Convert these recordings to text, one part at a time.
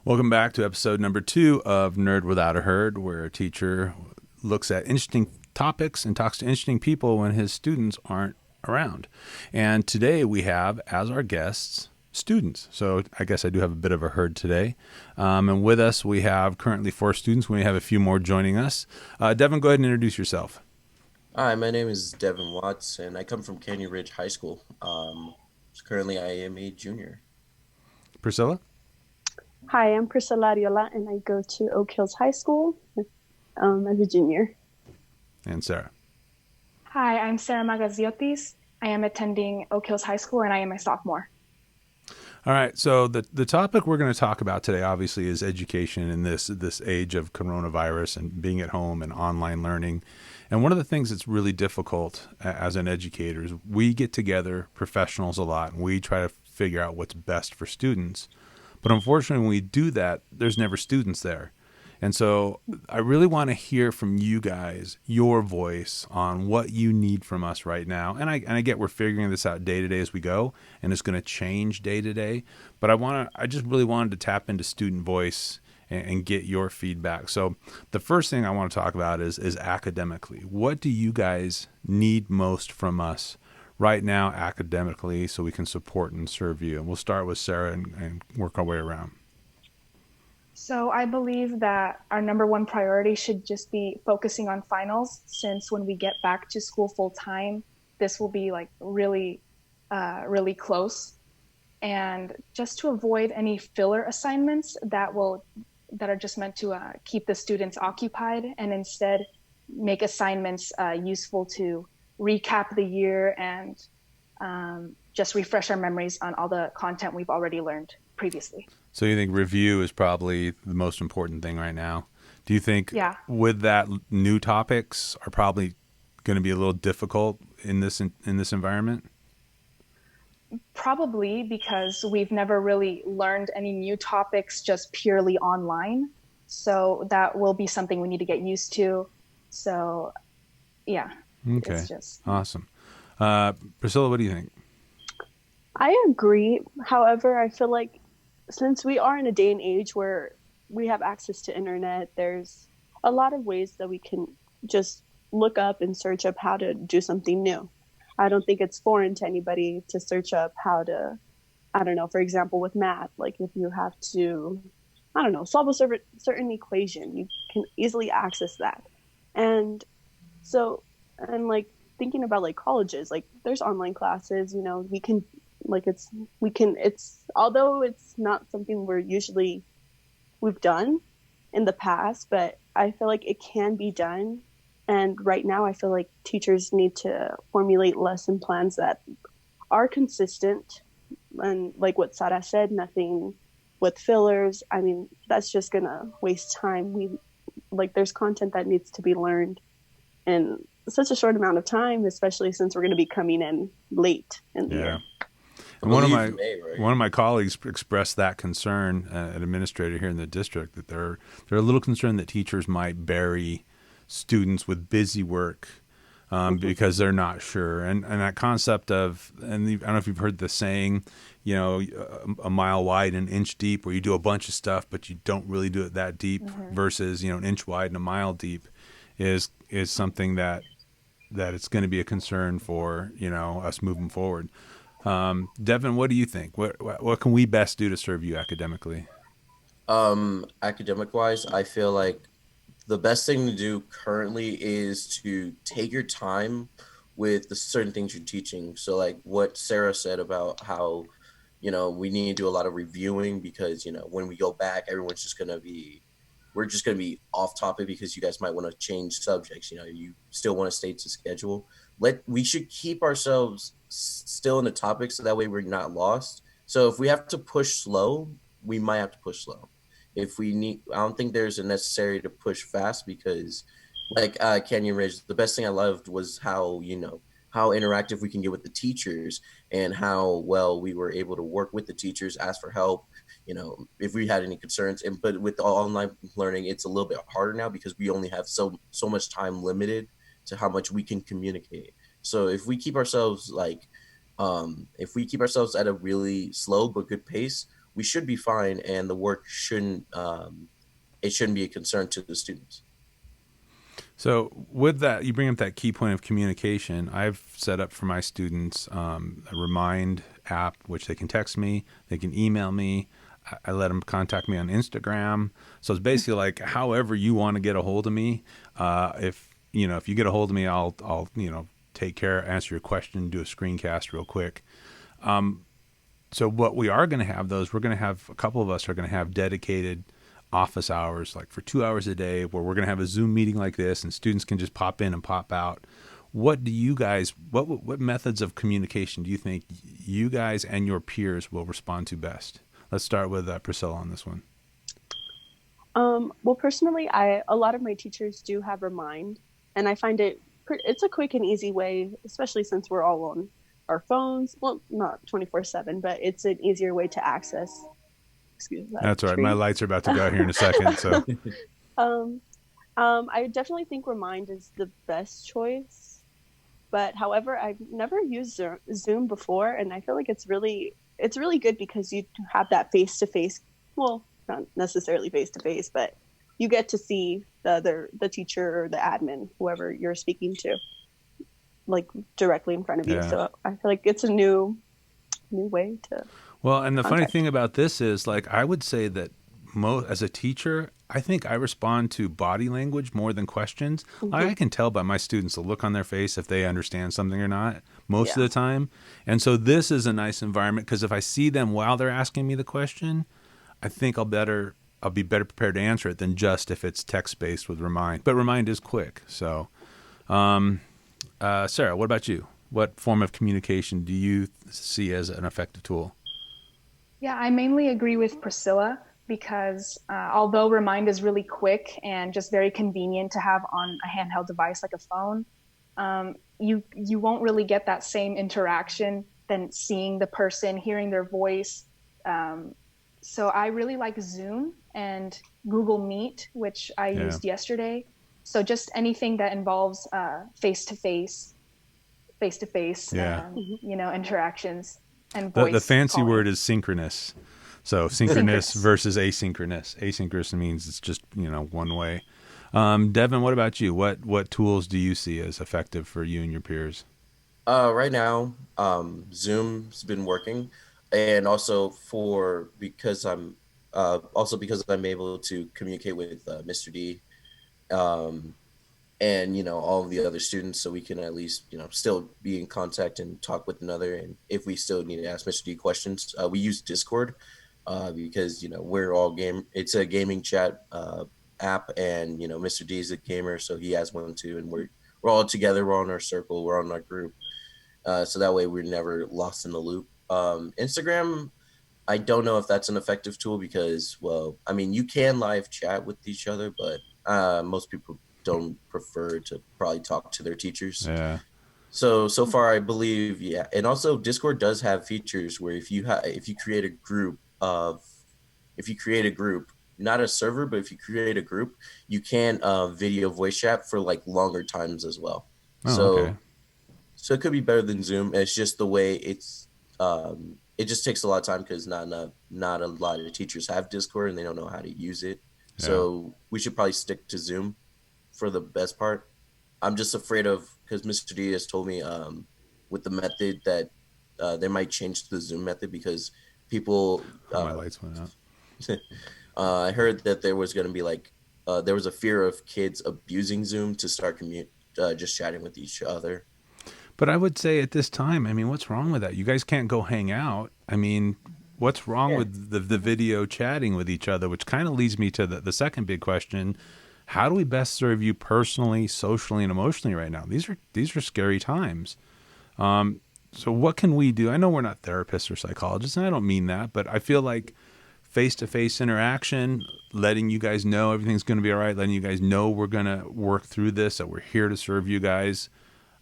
Welcome back to episode number 2 of Nerd Without a Herd, where a teacher looks at interesting topics and talks to interesting people when his students aren't around. And today we have, as our guests, students. So I guess I do have a bit of a herd today. And with us, we have currently 4 students. We have a few more joining us. Deven, go ahead and introduce yourself. Hi, my name is Devin Watts, and I come from Canyon Ridge High School. Currently, I am a junior. Priscilla? Hi, I'm Priscilla Arreola, and I go to Oak Hills High School as a junior. And Sara. Hi, I'm Sara Magaziotis. I am attending Oak Hills High School, and I am a sophomore. All right, so the topic we're going to talk about today, obviously, is education in this age of coronavirus and being at home and online learning. And one of the things that's really difficult as an educator is we get together, professionals a lot, and we try to figure out what's best for students. But unfortunately, when we do that, there's never students there. And so I really want to hear from you guys, your voice on what you need from us right now. And I get we're figuring this out day to day as we go, and it's going to change day to day. But I just really wanted to tap into student voice and get your feedback. So the first thing I want to talk about is academically. What do you guys need most from us right now academically so we can support and serve you? And we'll start with Sara and work our way around. So I believe that our number one priority should just be focusing on finals, since when we get back to school full time, this will be like really close. And just to avoid any filler assignments that are just meant to keep the students occupied, and instead make assignments useful to recap the year and just refresh our memories on all the content we've already learned previously. So you think review is probably the most important thing right now? Do you think Yeah. with that new topics are probably going to be a little difficult in this environment? Probably, because we've never really learned any new topics just purely online. So that will be something we need to get used to. So, yeah, Okay, it's just. awesome. Priscilla, what do you think? I agree. However, I feel like since we are in a day and age where we have access to internet, there's a lot of ways that we can just look up and search up how to do something new. I don't think it's foreign to anybody to search up how to, I don't know, for example, with math, like if you have to, I don't know, solve a certain equation, you can easily access that. And so, and like thinking about like colleges, like there's online classes, we can, like it's, although it's not something we've done in the past, but I feel like it can be done. And right now, I feel like teachers need to formulate lesson plans that are consistent. And like what Sara said, nothing with fillers. I mean, that's just going to waste time. There's content that needs to be learned in such a short amount of time, especially since we're going to be coming in late in the year. And one of my colleagues expressed that concern, an administrator here in the district, that they're a little concerned that teachers might bury students with busy work because they're not sure. And that concept of, and I don't know if you've heard the saying, a mile wide and an inch deep, where you do a bunch of stuff, but you don't really do it that deep versus, an inch wide and a mile deep is something that it's going to be a concern for, us moving forward. Deven, what do you think? What can we best do to serve you academically? Academic wise, I feel like the best thing to do currently is to take your time with the certain things you're teaching. So like what Sara said about how, we need to do a lot of reviewing because, when we go back, we're just going to be off topic because you guys might want to change subjects. You still want to stay to schedule. We should keep ourselves still in the topic so that way we're not lost. So if we have to push slow, we might have to push slow. If we need, I don't think there's a necessary to push fast because like Canyon Ridge, the best thing I loved was how interactive we can get with the teachers and how well we were able to work with the teachers, ask for help, if we had any concerns. But with the online learning, it's a little bit harder now because we only have so much time limited to how much we can communicate. So if we keep ourselves at a really slow but good pace, we should be fine, and the work shouldn't it shouldn't be a concern to the students. So with that, you bring up that key point of communication. I've set up for my students a Remind app, which they can text me, they can email me. I let them contact me on Instagram. So it's basically like however you want to get a hold of me. If you get a hold of me, I'll take care, answer your question, do a screencast real quick. So what we are going to have, though, is we're going to have a couple of us are going to have dedicated office hours, like for 2 hours a day, where we're going to have a Zoom meeting like this, and students can just pop in and pop out. What do you guys, what methods of communication do you think you guys and your peers will respond to best? Let's start with Priscilla on this one. Well, personally, a lot of my teachers do have Remind, and I find it's a quick and easy way, especially since we're all on our phones. Well, not 24/7, but it's an easier way to access. Excuse me. That's all right. My lights are about to go out here in a second. So, I definitely think Remind is the best choice. But however, I've never used Zoom before, and I feel like it's really good because you have that face to face. Well, not necessarily face to face, but you get to see the teacher or the admin, whoever you're speaking to, like directly in front of you. Yeah. So I feel like it's a new way to. Well, and the funny contact. thing about this is, like, I would say that as a teacher, I think I respond to body language more than questions. Mm-hmm. I can tell by my students the look on their face if they understand something or not most of the time. And so this is a nice environment because if I see them while they're asking me the question, I think I'll be better prepared to answer it than just if it's text-based with Remind. But Remind is quick. So, Sarah, what about you? What form of communication do you see as an effective tool? Yeah, I mainly agree with Priscilla because although Remind is really quick and just very convenient to have on a handheld device like a phone, you won't really get that same interaction than seeing the person, hearing their voice. So I really like Zoom and Google Meet, which I used yesterday. So just anything that involves face-to-face, interactions. And voice the fancy calling. word is synchronous. So synchronous versus asynchronous. Asynchronous means it's just, one way. Deven, what about you? What tools do you see as effective for you and your peers? Right now, Zoom's been working, and also because I'm able to communicate with Mr. D, and all of the other students, so we can at least still be in contact and talk with another. And if we still need to ask Mr. D questions, we use Discord because we're all it's a gaming chat app, and Mr. D is a gamer, so he has one too, and we're all together, we're on our circle, we're on our group, so that way we're never lost in the loop. Instagram, I don't know if that's an effective tool because, well, I mean, you can live chat with each other, but most people don't prefer to probably talk to their teachers. Yeah. So far, I believe, yeah. And also Discord does have features where if you create a group, not a server, but if you create a group, you can video voice chat for like longer times as well. Okay. So it could be better than Zoom. It's just the way it just takes a lot of time because not a lot of teachers have Discord and they don't know how to use it. Yeah. So we should probably stick to Zoom for the best part. I'm just afraid of, because Mr. D has told me with the method that they might change to the Zoom method because people. My lights went out. I heard that there was going to be there was a fear of kids abusing Zoom to start just chatting with each other. But I would say at this time, I mean, what's wrong with that? You guys can't go hang out. I mean, what's wrong with the video chatting with each other? Which kind of leads me to the second big question. How do we best serve you personally, socially, and emotionally right now? These are scary times. So what can we do? I know we're not therapists or psychologists, and I don't mean that, but I feel like face-to-face interaction, letting you guys know everything's going to be all right, letting you guys know we're going to work through this, that we're here to serve you guys.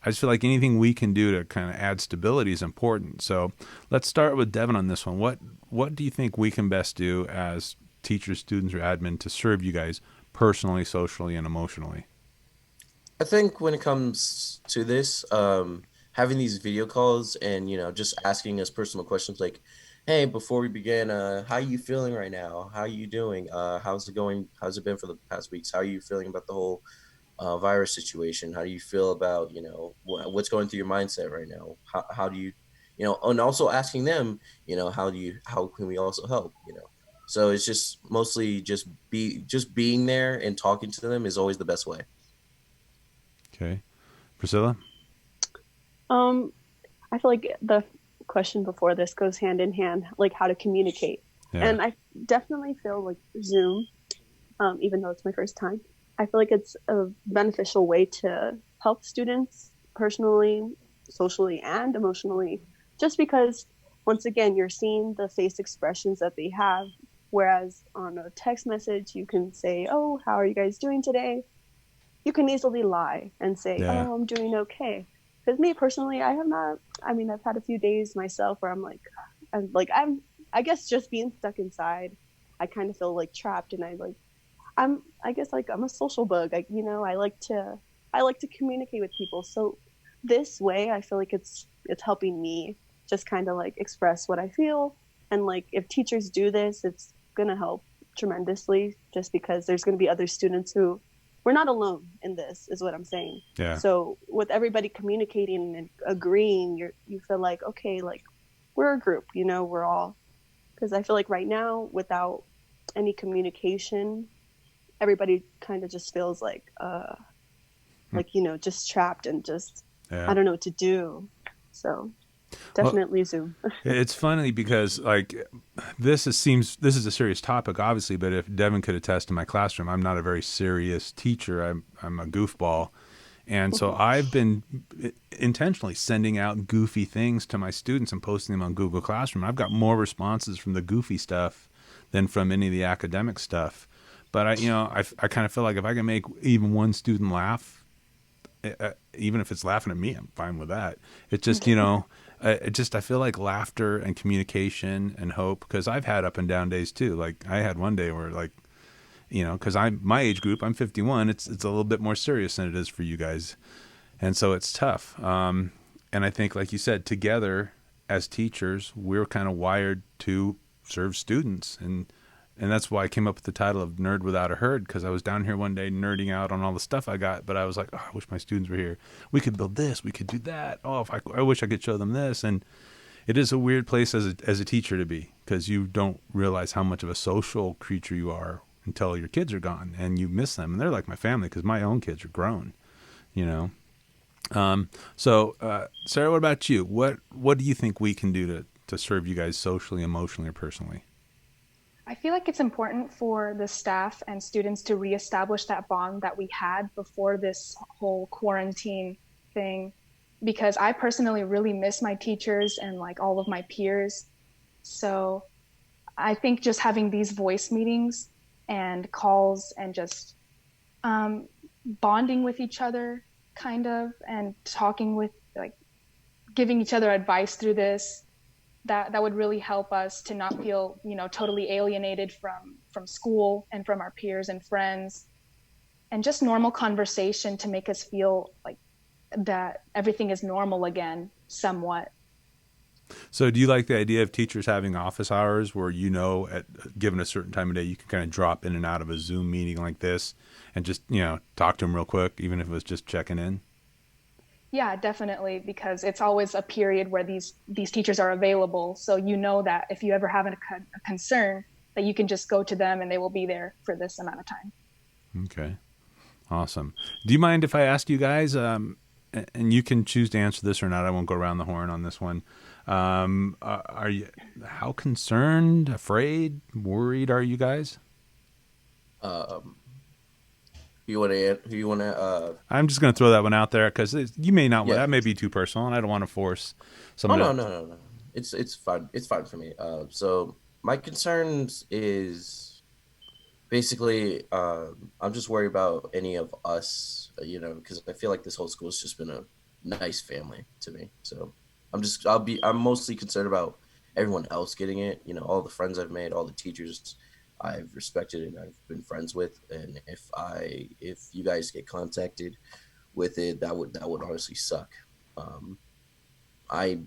I just feel like anything we can do to kind of add stability is important. So let's start with Deven on this one. What do you think we can best do as teachers, students, or admin to serve you guys personally, socially, and emotionally? I think when it comes to this, having these video calls and just asking us personal questions like, Hey, before we begin, how you feeling right now? How you doing? How's it going? How's it been for the past weeks? How are you feeling about the whole virus situation? How do you feel about, what's going through your mindset right now? How do you, and also asking them, how can we also help? So it's just mostly just being there and talking to them is always the best way. Okay. Priscilla? Um, I feel like the question before this goes hand in hand, like how to communicate. Yeah. And I definitely feel like Zoom, even though it's my first time, I feel like it's a beneficial way to help students personally, socially, and emotionally, just because, once again, you're seeing the face expressions that they have. Whereas on a text message, you can say, "Oh, how are you guys doing today?" You can easily lie and say, Yeah. "Oh, I'm doing okay." Because me personally, I have not. I mean, I've had a few days myself where I guess just being stuck inside, I kind of feel like trapped, and I guess like I'm a social bug. I like to communicate with people. So this way, I feel like it's helping me just kind of like express what I feel, and like if teachers do this, it's gonna help tremendously. Just because there's gonna be other students who we're not alone in this, is what I'm saying. Yeah. So with everybody communicating and agreeing, you feel like okay, like we're a group. We're all because I feel like right now without any communication everybody kind of just feels just trapped and just I Yeah. don't know what to do. So Well, definitely Zoom. it's funny because like this is a serious topic, obviously, but if Devin could attest to my classroom, I'm not a very serious teacher. I'm a goofball. And so I've been intentionally sending out goofy things to my students and posting them on Google Classroom. I've got more responses from the goofy stuff than from any of the academic stuff. But I kind of feel like if I can make even one student laugh, even if it's laughing at me, I'm fine with that. It's just, I feel like laughter and communication and hope, because I've had up and down days too. Like I had one day where like, because I'm my age group, I'm 51. It's a little bit more serious than it is for you guys, and so it's tough. And I think, like you said, together as teachers, we're kind of wired to serve students, and that's why I came up with the title of Nerd Without a Herd, because I was down here one day nerding out on all the stuff I got, but I was like, oh, I wish my students were here. We could build this, we could do that. Oh, if I wish I could show them this. And it is a weird place as a teacher to be, because you don't realize how much of a social creature you are until your kids are gone and you miss them. And they're like my family, because my own kids are grown, you know. Sarah, what about you? What do you think we can do to serve you guys socially, emotionally, or personally? I feel like it's important for the staff and students to reestablish that bond that we had before this whole quarantine thing, because I personally really miss my teachers and like all of my peers. So I think just having these voice meetings and calls and just um, bonding with each other, kind of, and talking with like giving each other advice through this, that would really help us to not feel totally alienated from school and from our peers and friends, and just normal conversation to make us feel like that everything is normal again somewhat. So, do you like the idea of teachers having office hours where, at given a certain time of day, you can kind of drop in and out of a Zoom meeting like this and just, talk to them real quick, even if it was just checking in? Yeah, definitely, because it's always a period where these teachers are available, so that if you ever have a concern, that you can just go to them and they will be there for this amount of time. Okay. Awesome. Do you mind if I ask you guys, and you can choose to answer this or not? I won't go around the horn on this one. Are you, how concerned, afraid, worried are you guys? Um, who you want to I'm just going to throw that one out there because you may not want, yeah. that may be too personal, and I don't want to force Oh, someone no, to. no, no, no. It's fine. It's fine for me. So my concerns is basically, I'm just worried about any of us, because I feel like this whole school's just been a nice family to me. So I'm mostly concerned about everyone else getting it. All the friends I've made, all the teachers I've respected and I've been friends with, and if you guys get contacted with it, that would honestly suck. Um, I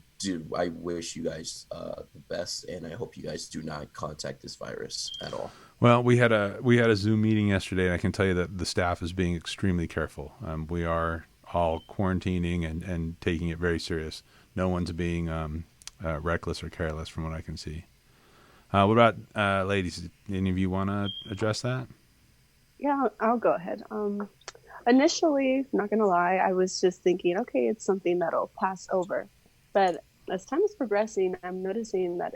wish you guys the best, and I hope you guys do not contact this virus at all. Well, we had a Zoom meeting yesterday, and I can tell you that the staff is being extremely careful. We are all quarantining and taking it very serious. No one's being reckless or careless, from what I can see. What about ladies? Any of you want to address that? Yeah, I'll go ahead. Initially, not gonna lie, I was just thinking, okay, it's something that'll pass over. But as time is progressing, I'm noticing that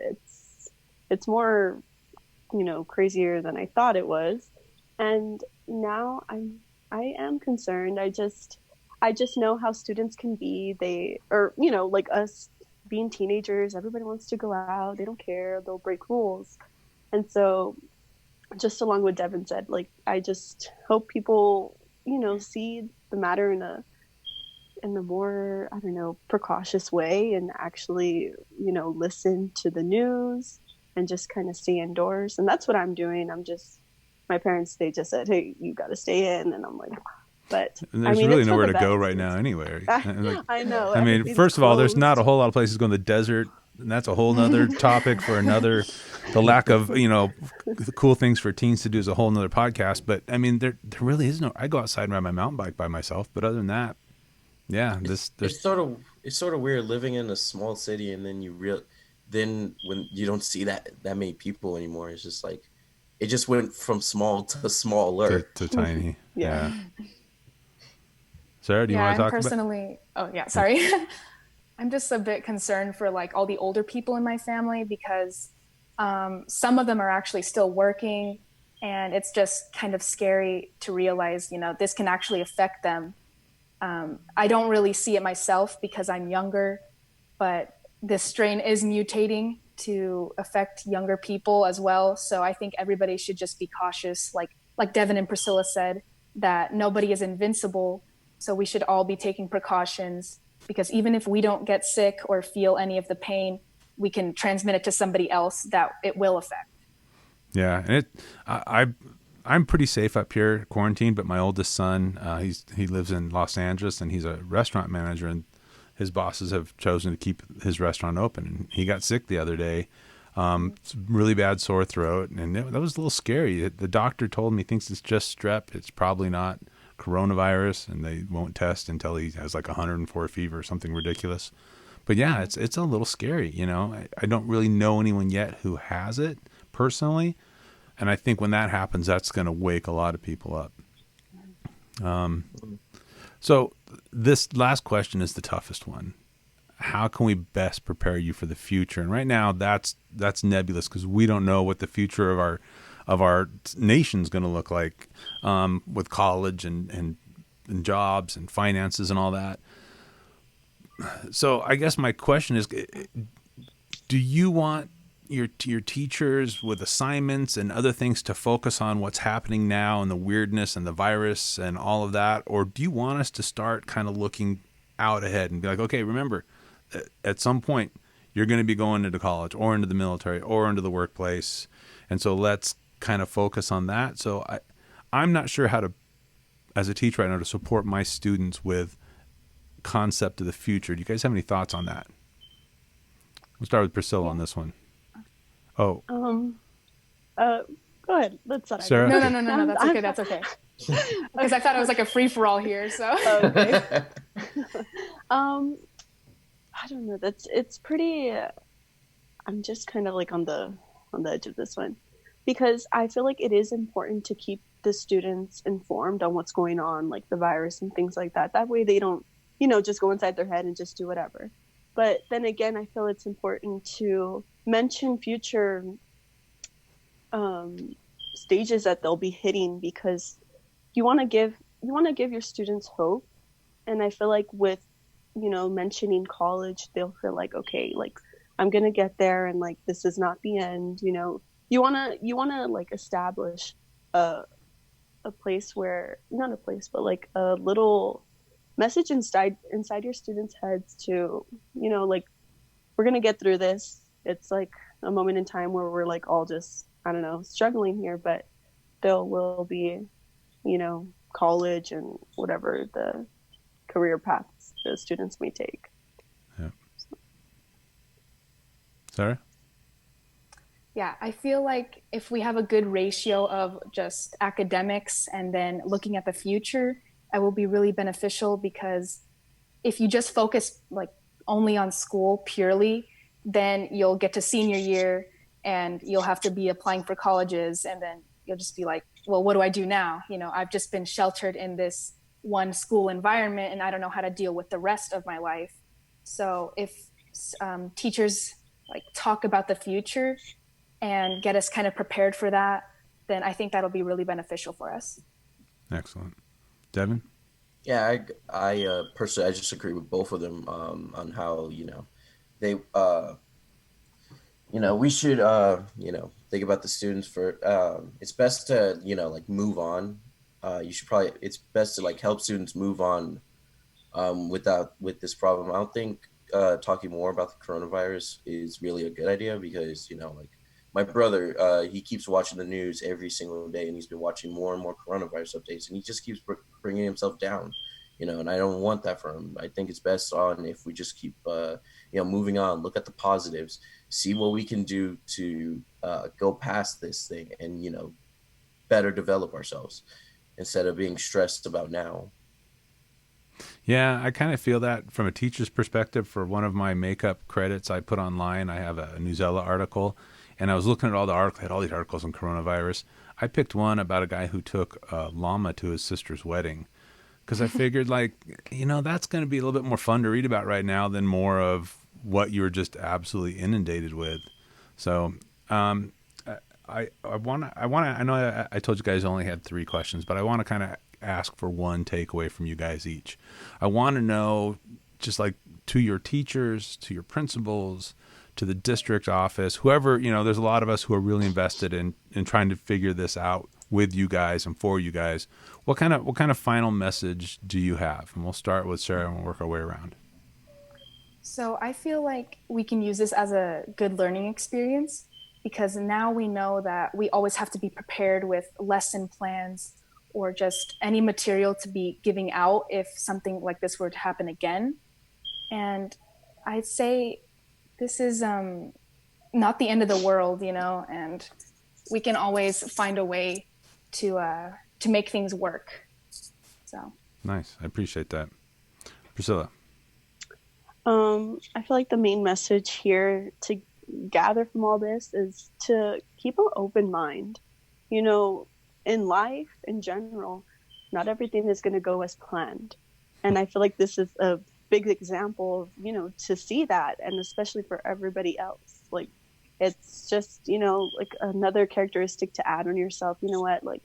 it's more, crazier than I thought it was. And now I am concerned. I just know how students can be. Like us being teenagers, everybody wants to go out. They don't care. They'll break rules. And so, just along with Deven said, like, I just hope people, see the matter in a more, I don't know, precautious way, and actually, listen to the news and just kind of stay indoors. And that's what I'm doing. My parents, they just said, hey, you got to stay in. And I'm like, but And there's really nowhere to go right now anyway. I know. I mean, first of all, there's not a whole lot of places going to the desert, and that's a whole nother topic for another. The lack of, cool things for teens to do is a whole nother podcast. But I mean, there really is no. I go outside and ride my mountain bike by myself, but other than that, yeah, It's sort of weird living in a small city, and then when you don't see that many people anymore, it's just like it just went from small to smaller. to tiny. Yeah. Sarah, do you want to talk personally, oh yeah, sorry. I'm just a bit concerned for like all the older people in my family, because some of them are actually still working, and it's just kind of scary to realize, this can actually affect them. I don't really see it myself because I'm younger, but this strain is mutating to affect younger people as well. So I think everybody should just be cautious, like Deven and Priscilla said, that nobody is invincible. So we should all be taking precautions, because even if we don't get sick or feel any of the pain, we can transmit it to somebody else that it will affect. Yeah, and I'm pretty safe up here, quarantined. But my oldest son, he lives in Los Angeles, and he's a restaurant manager, and his bosses have chosen to keep his restaurant open. And he got sick the other day, really bad sore throat, and that was a little scary. The doctor told me he thinks it's just strep. It's probably not coronavirus, and they won't test until he has like 104 fever or something ridiculous. But yeah, it's a little scary. I don't really know anyone yet who has it personally, and I think when that happens, that's going to wake a lot of people up. So this last question is the toughest one. How can we best prepare you for the future? And right now, that's nebulous, because we don't know what the future of our nation's going to look like, with college and jobs and finances and all that. So I guess my question is, do you want your teachers with assignments and other things to focus on what's happening now and the weirdness and the virus and all of that? Or do you want us to start kind of looking out ahead and be like, okay, remember, at some point you're going to be going into college or into the military or into the workplace. And so let's kind of focus on that. So I'm not sure how to, as a teacher right now, to support my students with concept of the future. Do you guys have any thoughts on that? We'll start with Priscilla on this one. Oh. Go ahead. Let's not. Sarah? No. That's okay. Because I thought it was like a free for all here. So. Okay. I don't know. It's pretty. I'm just kind of like on the edge of this one, because I feel like it is important to keep the students informed on what's going on, like the virus and things like that. That way they don't, just go inside their head and just do whatever. But then again, I feel it's important to mention future stages that they'll be hitting, because you want to give your students hope. And I feel like with, mentioning college, they'll feel like, okay, like I'm going to get there, and like, this is not the end. You want to like establish a place where, not a place, but like a little message inside your students' heads to, like, we're going to get through this. It's like a moment in time where we're like all just, I don't know, struggling here, but there will be, college and whatever the career paths the students may take. Yeah. Sarah? Yeah, I feel like if we have a good ratio of just academics and then looking at the future, it will be really beneficial, because if you just focus like only on school purely, then you'll get to senior year and you'll have to be applying for colleges, and then you'll just be like, well, what do I do now? I've just been sheltered in this one school environment and I don't know how to deal with the rest of my life. So if teachers like talk about the future and get us kind of prepared for that, then I think that'll be really beneficial for us. Excellent. Deven? Yeah, I personally I just agree with both of them on how they we should think about the students for it's best to like move on. You should probably it's best to like help students move on with this problem. I don't think talking more about the coronavirus is really a good idea, because like my brother, he keeps watching the news every single day, and he's been watching more and more coronavirus updates, and he just keeps bringing himself down, and I don't want that for him. I think it's best on if we just keep moving on, look at the positives, see what we can do to go past this thing, and better develop ourselves instead of being stressed about now. Yeah, I kind of feel that from a teacher's perspective. For one of my makeup credits I put online, I have a Newsella article, and I was looking at all the articles. I had all these articles on coronavirus. I picked one about a guy who took a llama to his sister's wedding, because I figured, like, that's going to be a little bit more fun to read about right now than more of what you're just absolutely inundated with. So I want to, I know I told you guys I only had 3 questions, but I want to kind of ask for one takeaway from you guys each. I want to know, just like, to your teachers, to your principals, to the district office, whoever, there's a lot of us who are really invested in trying to figure this out with you guys and for you guys. What kind of final message do you have? And we'll start with Sarah and we'll work our way around. So I feel like we can use this as a good learning experience, because now we know that we always have to be prepared with lesson plans or just any material to be giving out if something like this were to happen again. And I'd say this is not the end of the world, and we can always find a way to make things work. So nice. I appreciate that. Priscilla? I feel like the main message here to gather from all this is to keep an open mind. In life, in general, not everything is going to go as planned. And I feel like this is a big example of, to see that, and especially for everybody else. Like, it's just, like another characteristic to add on yourself. You know what? Like,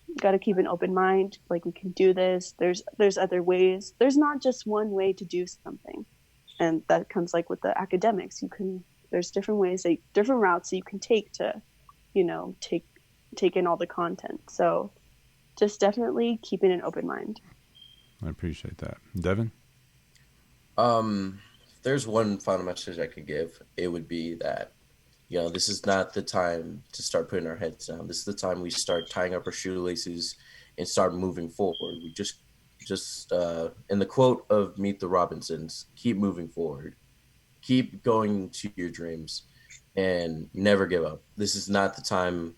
you got to keep an open mind. Like, we can do this. There's other ways. There's not just one way to do something. And that comes like with the academics. There's different ways, different routes that you can take to, take in all the content. So just definitely keeping an open mind. I appreciate that. Deven? If there's one final message I could give, it would be that, this is not the time to start putting our heads down. This is the time we start tying up our shoelaces and start moving forward. We just in the quote of Meet the Robinsons, keep moving forward. Keep going to your dreams and never give up. This is not the time.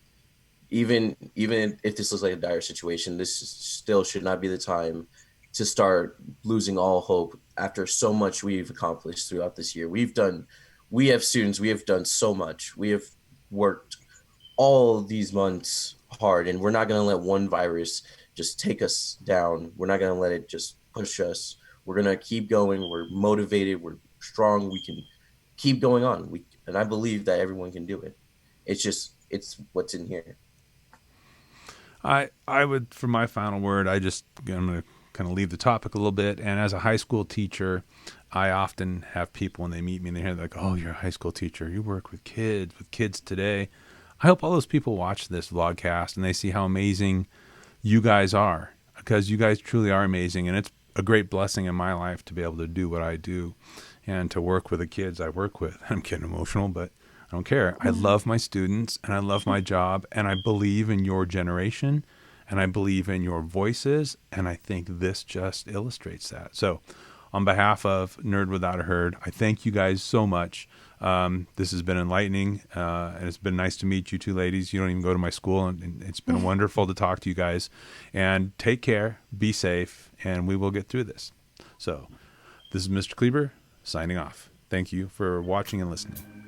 Even if this looks like a dire situation, this still should not be the time to start losing all hope after so much we've accomplished throughout this year. We have students, we have done so much. We have worked all these months hard, and we're not going to let one virus just take us down. We're not going to let it just push us. We're going to keep going. We're motivated. We're strong. We can keep going on. And I believe that everyone can do it. It's what's in here. I would, for my final word, I'm going to kind of leave the topic a little bit. And as a high school teacher, I often have people when they meet me and they hear like, oh, you're a high school teacher. You work with kids today. I hope all those people watch this vlogcast and they see how amazing you guys are, because you guys truly are amazing. And it's a great blessing in my life to be able to do what I do and to work with the kids I work with. I'm getting emotional, but I don't care. I love my students and I love my job, and I believe in your generation and I believe in your voices. And I think this just illustrates that. So on behalf of Nerd Without a Herd, I thank you guys so much. This has been enlightening, and it's been nice to meet you two ladies. You don't even go to my school, and it's been wonderful to talk to you guys. And take care, be safe, and we will get through this. So this is Mr. Kleber signing off. Thank you for watching and listening.